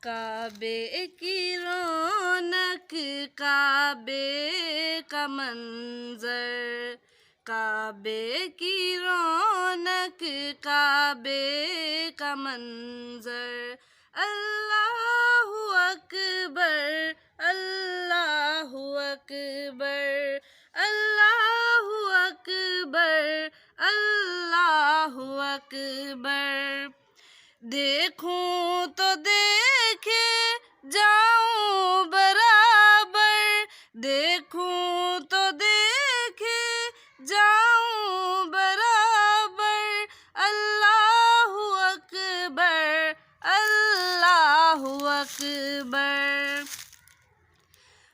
کعبے کی رونق، کعبے کا منظر، کعبے کی رونق، کعبے کا منظر، اللہ اکبر، اللہ اکبر، اللہ اکبر، اللہ اکبر۔ دیکھوں تو دیکھے جاؤں برابر، دیکھوں تو دیکھے جاؤں برابر، اللہ اکبر، اللہ اکبر۔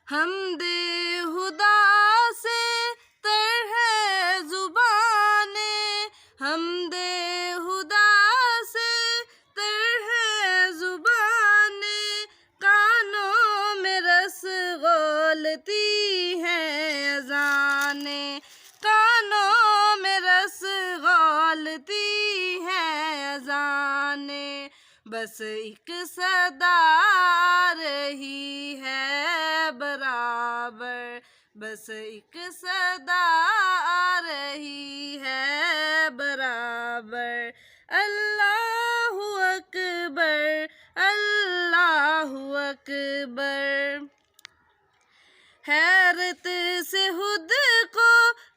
حمد خدا سے تر ہے زبانیں، حمد خدا سے تر ہے زبانیں، کانوں میں رس گھولتی ہیں اذانیں، کانوں میں رس گھولتی ہیں اذانیں، بس ایک صدا آ رہی ہے برابر، بس ایک صدا آ رہی ہے برابر، اللہ اکبر، اللہ اکبر۔ حیرت سے خود کو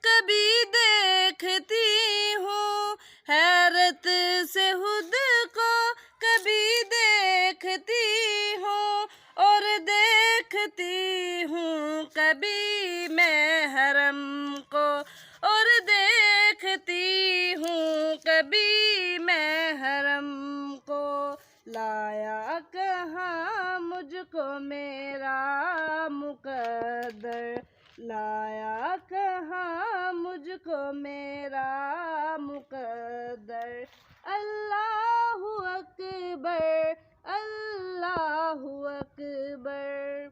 کبھی دیکھتی ہوں، حیرت سے خود کو کبھی دیکھتی ہوں، اور دیکھتی ہوں کبھی میں حرم کو، اور دیکھتی ہوں کبھی میں حرم کو، لایا کہاں مجھ کو میرا مقدر، لایا کہاں مجھ کو میرا مقدر، اللہ اکبر، اللہ اکبر۔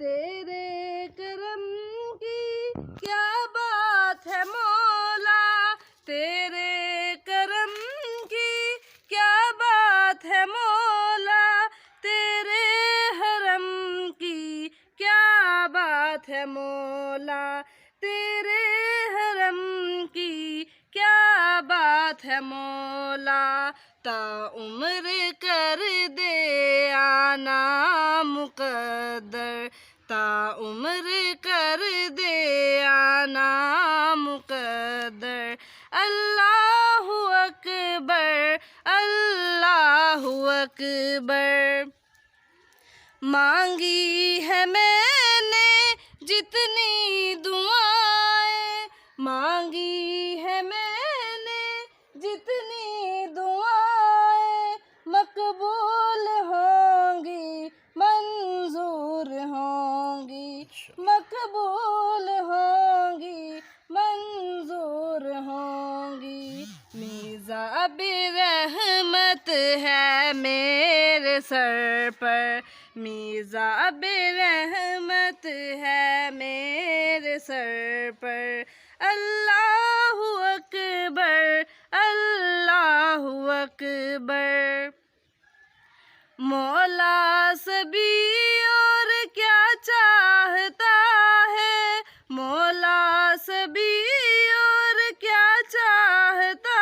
تیرے کرم کی کیا بات ہے مولا، تیرے کرم کی کیا بات ہے مولا، تیرے حرم کی کیا بات ہے مولا، تیرے حرم کی کیا بات ہے مولا، تا عمر کر دے آنا مقدر، تا عمر کر دے آنا مقدر، اللہ اکبر، اللہ اکبر۔ مانگی ہے میں نے جتنی دعائیں، مانگی ہے میں نے جتنی دعائیں، مقبول ہوں گی منظور ہوں گی، مقبول ہوں گی منظور ہوں گی، میزاب رحمت ہے میرے سر پر، میزاب رحمت ہے میرے سر پر، اللہ اکبر، اللہ اکبر۔ مولا سبھی اور کیا چاہتا ہے، مولا سبھی اور کیا چاہتا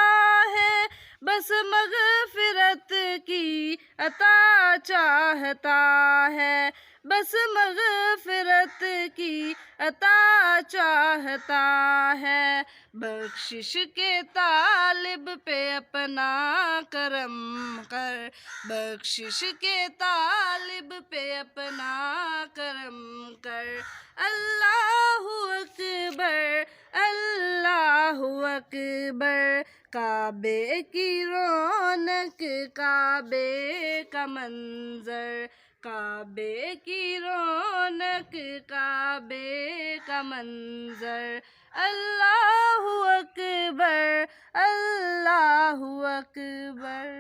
ہے، بس مغفرت کی عطا چاہتا ہے، بس مغفرت کی عطا چاہتا ہے، بخشش کے طالب پہ اپنا کرم کر، بخشش کے طالب پہ اپنا کرم کر، اللہ اکبر، اللہ اکبر۔ کعبے کی رونق، کعبے کا منظر، کعبے کی رونق، کعبے کا منظر، اللہ اکبر، اللہ اکبر۔